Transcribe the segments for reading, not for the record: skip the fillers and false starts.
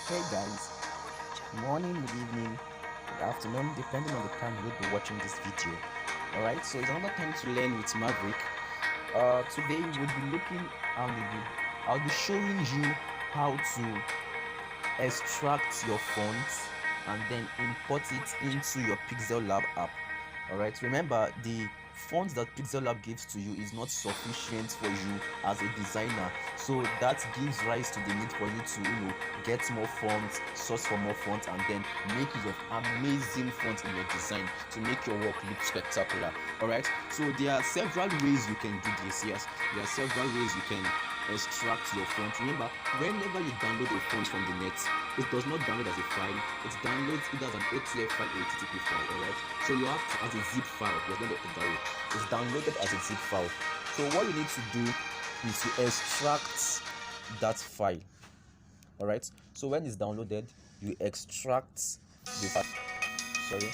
Hey guys, morning, good evening, good afternoon, depending on the time you'll be watching this video. Alright, so it's another time to learn with Maverick. Today we'll be looking I'll be showing you how to extract your fonts and then import it into your Pixel Lab app. Alright, remember the font that Pixel Lab gives to you is not sufficient for you as a designer, so that gives rise to the need for you to get more fonts, source for more fonts, and then make use of amazing fonts in your design to make your work look spectacular. Alright, so there are several ways you can do this. Yes, there are several ways you can extract your font. Remember, whenever you download a font from the net, it does not download as a file, it downloads either as an ATF file or a TTP file. Alright, so you have to, as a zip file, you're going to download. It's downloaded as a zip file. So what you need to do is to extract that file. Alright, so when it's downloaded, you extract the file. Sorry,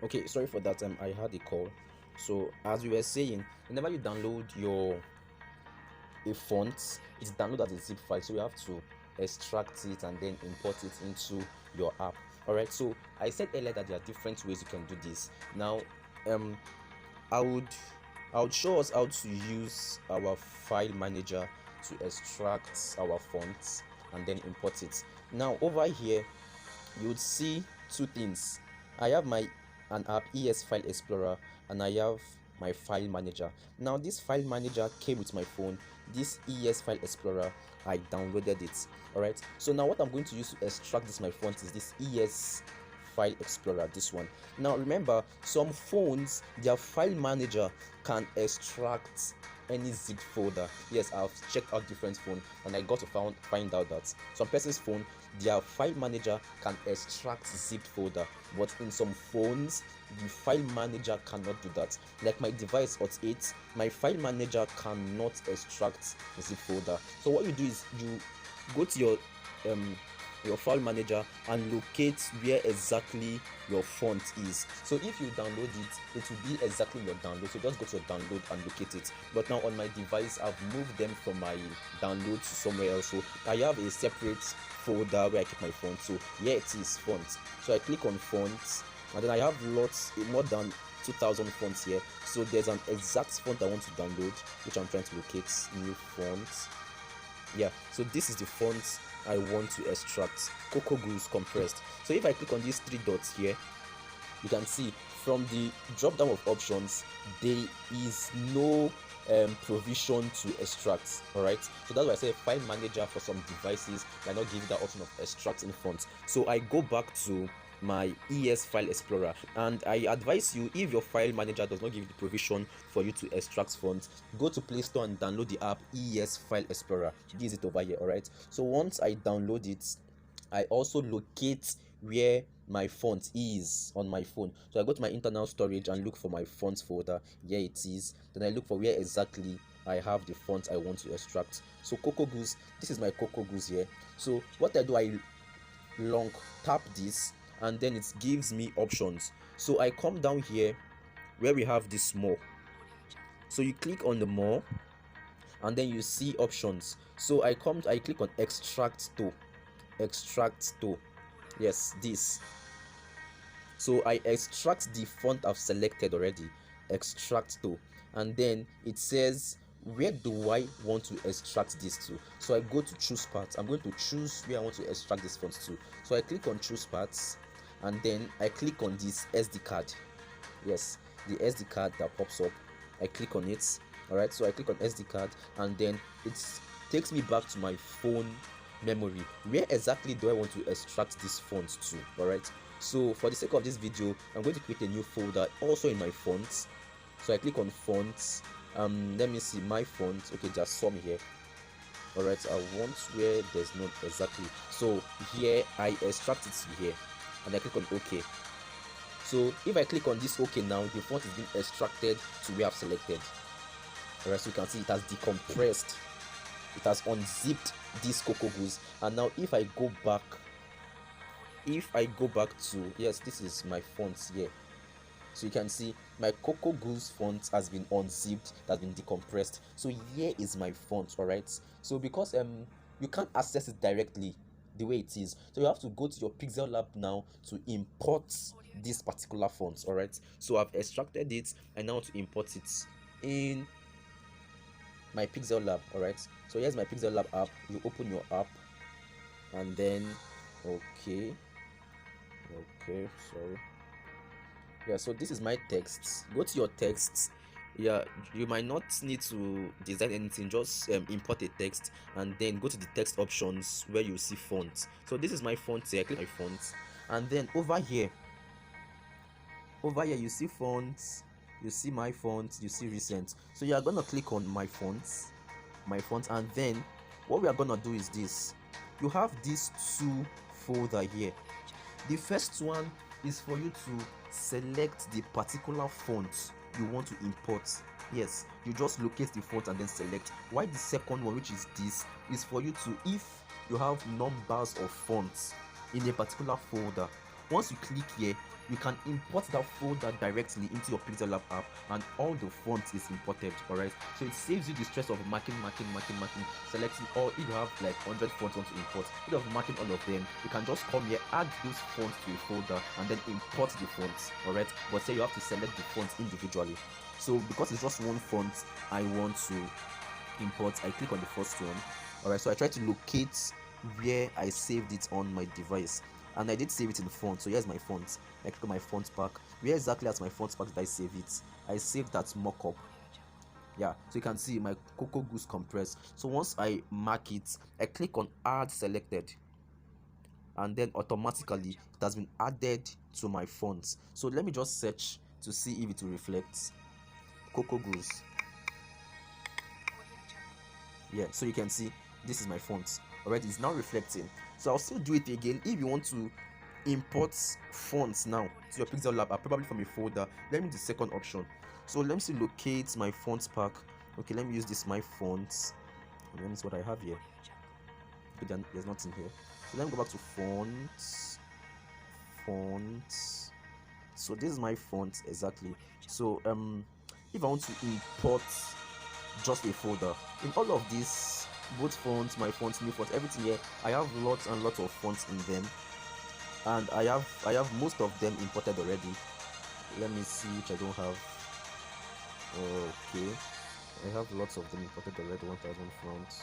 okay, sorry for that. I had a call. So as we were saying, whenever you download a font, it's downloaded as a zip file, so you have to extract it and then import it into your app. All right, so I said earlier that there are different ways you can do this. Now i would I would show us how to use our file manager to extract our fonts and then import it. Now over here you would see two things. I have my an app, ES File Explorer, and I have my file manager. Now this file manager came with my phone. This ES File Explorer, I downloaded it. Alright, so now what I'm going to use to extract this my font is this ES File Explorer, this one. Now remember, some phones, their file manager can extract any zip folder. Yes, I've checked out different phones and I got to find out that some person's phone, their file manager can extract zip folder, but in some phones the file manager cannot do that. Like my device Hot 8, my file manager cannot extract zip folder. So what you do is you go to your file manager and locate where exactly your font is. So if you download it, it will be exactly in your download, so just go to your download and locate it. But now on my device, I've moved them from my download to somewhere else, so I have a separate folder where I keep my font. So here it is, font. So I click on fonts, and then I have more than 2000 fonts here. So there's an exact font I want to download, which I'm trying to locate. New font. Yeah, so this is the font I want to extract, Cocoa Goose compressed. So if I click on these three dots here, you can see from the drop down of options there is no provision to extract. All right, so that's why I say file manager for some devices might not give you that option of extracting fonts. So I go back to my ES File Explorer, and I advise you, if your file manager does not give you the provision for you to extract fonts, go to Play Store and download the app ES File Explorer. This is it over here. All right, so once I download it, I also locate where my font is on my phone. So I go to my internal storage and look for my fonts folder. Here it is. Then I look for where exactly I have the font I want to extract. So Cocoa Goose, this is my Cocoa Goose here. So what I do, I long tap this and then it gives me options. So I come down here where we have this more. So you click on the more and then you see options. So I click on extract to. Yes, this. So I extract the font I've selected already, extract to, and then it says where do I want to extract this to. So I go to choose paths. I'm going to choose where I want to extract this font to. So I click on choose paths and then I click on this SD card. Yes, the SD card that pops up, I click on it. All right, so I click on SD card and then it takes me back to my phone memory. Where exactly do I want to extract this font to? All right, so for the sake of this video, I'm going to create a new folder also in my fonts. So I click on fonts. Let me see my fonts. Okay, just some here. All right, I want where there's not exactly. So here I extract it to here and I click on OK. So if I click on this OK now, the font is being extracted to where I've selected. Alright, so you can see it has decompressed, it has unzipped this Cocoa Goose. And now if I go back to, yes, this is my fonts here. So you can see my Cocoa Goose font has been unzipped, has been decompressed. So here is my font. All right, so because you can't access it directly the way it is. So you have to go to your Pixel Lab now to import this particular font. All right, so I've extracted it and now to import it in my Pixel Lab. All right, so here's my Pixel Lab app. You open your app and then okay, sorry. Yeah, so this is my text. Go to your texts. Yeah, you might not need to design anything, just import a text and then go to the text options where you see fonts. So this is my font here. Click my fonts, and then over here you see fonts, you see my fonts, you see recent. So you are gonna click on my fonts, and then what we are gonna do is this. You have these two folder here. The first one is for you to select the particular font you want to import. Yes, you just locate the font and then select. While the second one, which is this, is for you to, if you have numbers of fonts in a particular folder, once you click here, you can import that folder directly into your Pixel Lab app, and all the fonts is imported. All right, so it saves you the stress of marking, selecting all. If you have like 100 fonts you want to import, instead of marking all of them, you can just come here, add those fonts to a folder and then import the fonts. All right, but say you have to select the fonts individually. So because it's just one font I want to import, I click on the first one. All right, so I try to locate where I saved it on my device, and I did save it in font. So here's my font. I click on my font pack. Where exactly at my font pack did I save it? I saved that mockup. Yeah, so you can see my Cocoa Goose Compress. So once I mark it, I click on add selected, and then automatically it has been added to my fonts. So let me just search to see if it will reflect Cocoa Goose. Yeah, so you can see this is my font. Alright, it's now reflecting. So I'll still do it again. If you want to import fonts now to your Pixel Lab, probably from a folder, let me do the second option. So let me see, locate my fonts pack. Okay, let me use this my fonts. Let me see what I have here. Okay, then there's nothing here. So let me go back to fonts. So this is my font exactly. So if I want to import just a folder, in all of these, both fonts, my fonts, new fonts, everything here, I have lots and lots of fonts in them, and I have most of them imported already. Let me see which I don't have. Okay, I have lots of them imported already. 1000 fonts.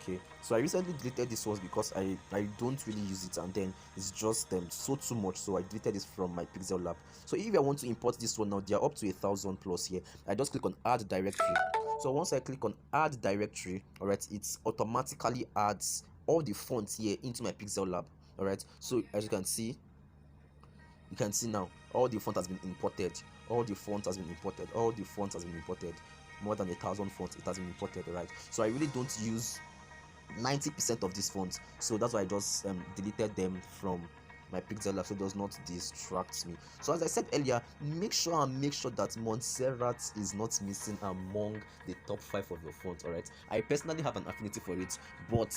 Okay, so I recently deleted this ones because I don't really use it, and then it's just so too much, so I deleted this from my Pixel Lab. So if I want to import this one now, they are up to 1000 plus here. I just click on add directory. So once I click on add directory, all right, it automatically adds all the fonts here into my Pixel Lab. All right, so as you can see now all the font has been imported. All the font has been imported. More than 1000 fonts, it has been imported. Right, so I really don't use 90% of these fonts, so that's why I just deleted them from my Pixel Lab, so it does not distract me. So as I said earlier, make sure that Montserrat is not missing among the top 5 of your fonts. All right, I personally have an affinity for it, but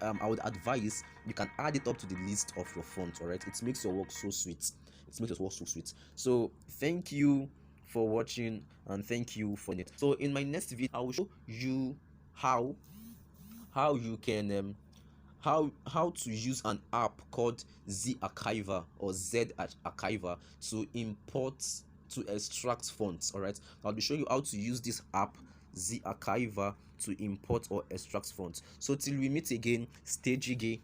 I would advise you can add it up to the list of your fonts. All right, it makes your work so sweet. So thank you for watching, and thank you for it. So in my next video, I will show you how you can how to use an app called Z Archiver or Z Archiver to extract fonts. All right, I'll be showing you how to use this app Z Archiver to import or extract fonts. So till we meet again, stay jiggy.